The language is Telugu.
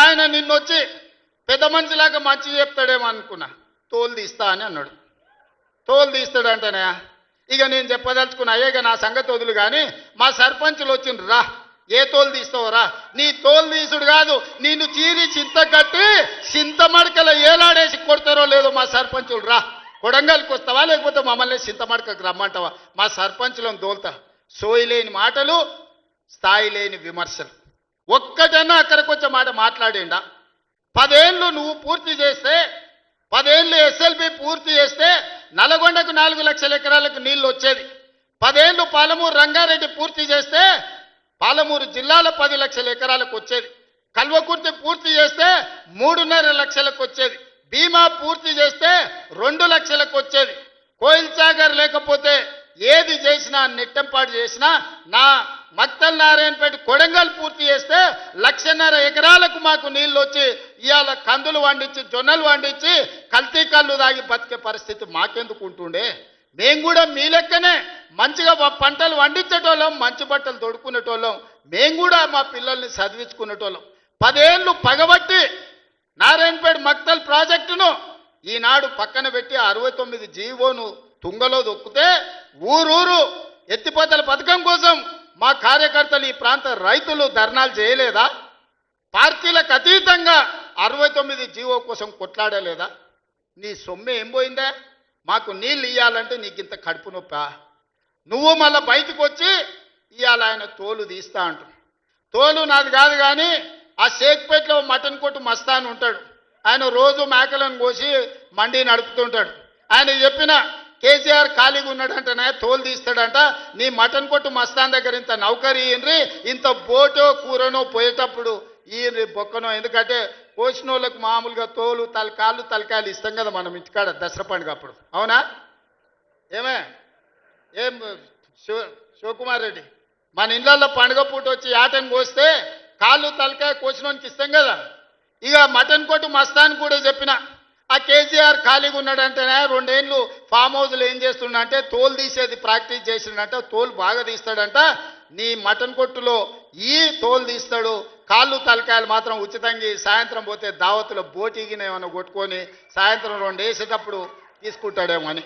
ఆయన నిన్నొచ్చి పెద్ద మనిషిలాగా మంచి చెప్తాడేమో అనుకున్నా. తోలు తీస్తా అని అన్నాడు. తోలు తీస్తాడంటనే. ఇక నేను చెప్పదలుచుకున్నా, అయ్యేగా నా సంగతి వదులు కానీ మా సర్పంచులు వచ్చిండ్రు, రా ఏ తోలు తీస్తావరా, నీ తోలు తీసుడు కాదు నిన్ను చీరి చింత కట్టి చింత మడకల ఏలాడేసి కొడతారో లేదో మా సర్పంచులు, రా కొడంగల్కి వస్తావా లేకపోతే మమ్మల్ని చింత మడకకు రమ్మంటావా, మా సర్పంచులను దోల్తా. సోయి లేని మాటలు, స్థాయి లేని విమర్శలు. ఒక్కటన్నా అక్కడికి వచ్చే మాట మాట్లాడిండా? 10 ఏళ్ళు నువ్వు పూర్తి చేస్తే, 10 ఏళ్ళు ఎస్ఎల్బి పూర్తి చేస్తే నల్గొండకు 4 లక్షల ఎకరాలకు నీళ్లు వచ్చేది. 10 ఏళ్ళు పాలమూరు రంగారెడ్డి పూర్తి చేస్తే పాలమూరు జిల్లాలో 10 లక్షల ఎకరాలకు వచ్చేది. కల్వకుర్తి పూర్తి చేస్తే 3.5 లక్షలకు వచ్చేది. భీమా పూర్తి చేస్తే 2 లక్షలకు వచ్చేది. కోయిల్ సాగర్ లేకపోతే ఏది చేసినా, నెట్టంపాటు చేసినా, నా మక్తల్ నారాయణపేట కొడంగల్ పూర్తి చేస్తే 1.5 ఎకరాలకు మాకు నీళ్ళు వచ్చి ఇవాళ కందులు వండించి, జొన్నలు వండించి, కల్తీ కళ్ళు తాగి బతికే పరిస్థితి మాకెందుకు ఉంటుండే? మేము కూడా మీ లెక్కనే మంచిగా పంటలు వండించేటోళ్ళం, మంచి బట్టలు తొడుక్కునేటోళ్ళం, మేము కూడా మా పిల్లల్ని చదివించుకునేటోళ్ళం. 10 ఏళ్ళు పగబట్టి నారాయణపేట మక్తల్ ప్రాజెక్టును ఈనాడు పక్కన పెట్టి 69 జీవోను తుంగలో దొక్కితే ఊరూరు ఎత్తిపోతల పథకం కోసం మా కార్యకర్తలు, ఈ ప్రాంత రైతులు ధర్నాలు చేయలేదా? పార్టీలకు అతీతంగా 69 జీవో కోసం కొట్లాడలేదా? నీ సొమ్మె ఏం పోయిందా? మాకు నీళ్ళు ఇవ్వాలంటే నీకు ఇంత కడుపు నొప్పా? నువ్వు మళ్ళీ బయటకు వచ్చి ఇవాళ ఆయన తోలు తీస్తా అంటు. తోలు నాది కాదు కానీ ఆ షేక్పేటలో మటన్ కొట్టు మస్తాన్ ఉంటాడు, ఆయన రోజు మేకలను కోసి మండి నడుపుతుంటాడు. ఆయన చెప్పిన కేసీఆర్ ఖాళీగా ఉన్నాడంటనే తోలు తీస్తాడంట. నీ మటన్ కొట్టు మస్తాన్ దగ్గర ఇంత నౌకరీ ఇయ్యండ్రి, ఇంత బోటో కూరనో పోయేటప్పుడు ఈ బొక్కనో, ఎందుకంటే కోసిన వాళ్ళకు మామూలుగా తోలు తలకాయలు ఇస్తాం కదా మనం ఇంటికాడ దసరా పండుగ అప్పుడు, అవునా? ఏం శివకుమార్ రెడ్డి, మన ఇళ్ళల్లో పండుగ పూట వచ్చి యాటను కోస్తే కాళ్ళు తలకాయ కోసినోనికి ఇస్తాం కదా. ఇక మటన్ కొట్టు మస్తాన్ కూడా చెప్పిన, ఆ కేసీఆర్ ఖాళీగా ఉన్నాడంటేనే 2 ఏళ్ళు ఫామ్ హౌస్లో ఏం చేస్తుండంటే తోలు తీసేది ప్రాక్టీస్ చేసిండంట, తోలు బాగా తీస్తాడంట. నీ మటన్ కొట్టులో ఈ తోలు తీస్తాడు, కాళ్ళు తలకాయలు మాత్రం ఉచితంగా సాయంత్రం పోతే దావతులో బోటిగిన ఏమైనా కొట్టుకొని సాయంత్రం 2 వేసేటప్పుడు తీసుకుంటాడేమో అని.